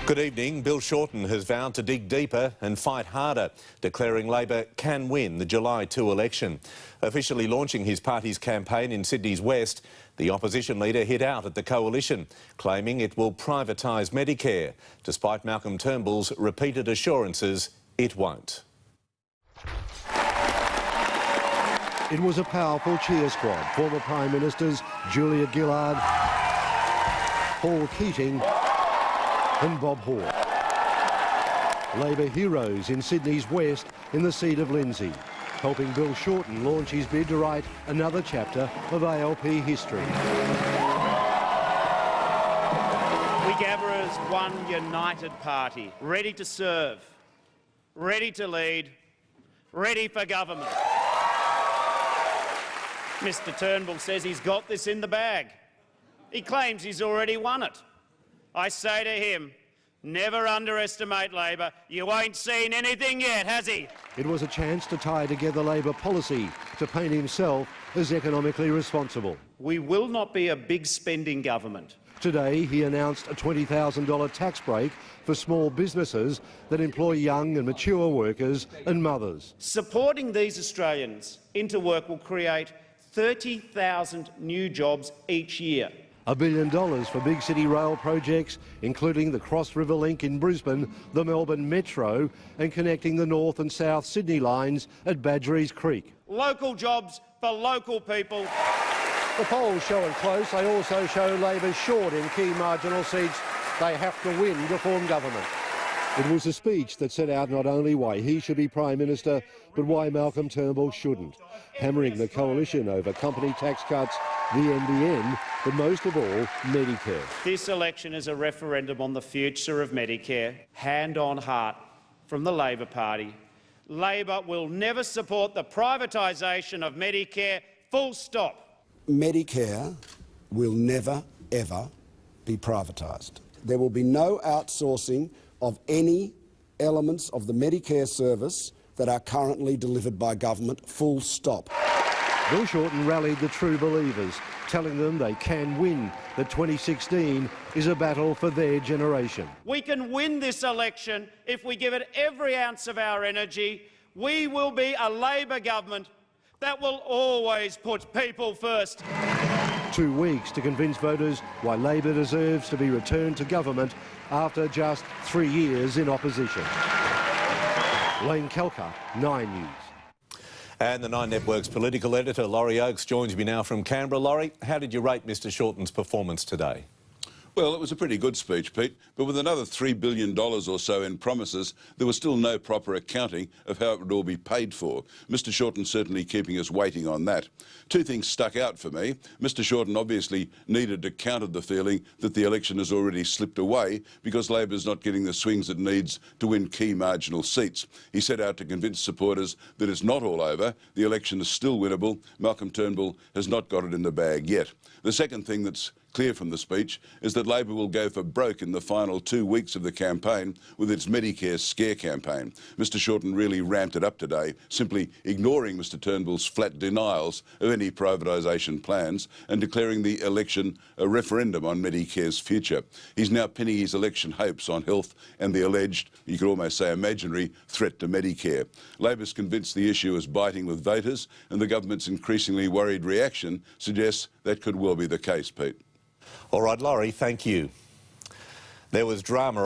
Good evening. Bill Shorten has vowed to dig deeper and fight harder, declaring Labor can win the July 2 election. Officially launching his party's campaign in Sydney's West, the opposition leader hit out at the coalition, claiming it will privatise Medicare, despite Malcolm Turnbull's repeated assurances it won't. It was a powerful cheer squad. Former Prime Ministers Julia Gillard, Paul Keating and Bob Hawke. Labor heroes in Sydney's West in the seat of Lindsay, helping Bill Shorten launch his bid to write another chapter of ALP history. We gather as one united party, ready to serve, ready to lead, ready for government. Mr Turnbull says he's got this in the bag. He claims he's already won it. I say to him, never underestimate Labor. You ain't seen anything yet, has he? It was a chance to tie together Labor policy to paint himself as economically responsible. We will not be a big spending government. Today he announced a $20,000 tax break for small businesses that employ young and mature workers and mothers. Supporting these Australians into work will create 30,000 new jobs each year. $1 billion for big city rail projects, including the Cross River Link in Brisbane, the Melbourne Metro, and connecting the North and South Sydney lines at Badgerys Creek. Local jobs for local people. The polls showing close. They also show Labor short in key marginal seats they have to win to form government. It was a speech that set out not only why he should be Prime Minister, but why Malcolm Turnbull shouldn't, hammering the coalition over company tax cuts, the NBN, but most of all, Medicare. This election is a referendum on the future of Medicare. Hand on heart from the Labor Party. Labor will never support the privatisation of Medicare, full stop. Medicare will never, ever be privatised. There will be no outsourcing of any elements of the Medicare service that are currently delivered by government, full stop. Bill Shorten rallied the true believers, telling them they can win, that 2016 is a battle for their generation. We can win this election if we give it every ounce of our energy. We will be a Labor government that will always put people first. 2 weeks to convince voters why Labor deserves to be returned to government after just 3 years in opposition. Lane Kelker, 9 News. And the Nine Network's political editor, Laurie Oakes, joins me now from Canberra. Laurie, how did you rate Mr Shorten's performance today? Well, it was a pretty good speech, Pete, but with another $3 billion or so in promises, there was still no proper accounting of how it would all be paid for. Mr Shorten certainly keeping us waiting on that. Two things stuck out for me. Mr Shorten obviously needed to counter the feeling that the election has already slipped away because Labor's not getting the swings it needs to win key marginal seats. He set out to convince supporters that it's not all over, the election is still winnable, Malcolm Turnbull has not got it in the bag yet. The second thing that's clear from the speech is that Labor will go for broke in the final 2 weeks of the campaign with its Medicare scare campaign. Mr Shorten really ramped it up today, simply ignoring Mr Turnbull's flat denials of any privatisation plans and declaring the election a referendum on Medicare's future. He's now pinning his election hopes on health and the alleged, you could almost say imaginary, threat to Medicare. Labor's convinced the issue is biting with voters, and the government's increasingly worried reaction suggests that could well be the case, Pete. All right, Laurie, thank you. There was drama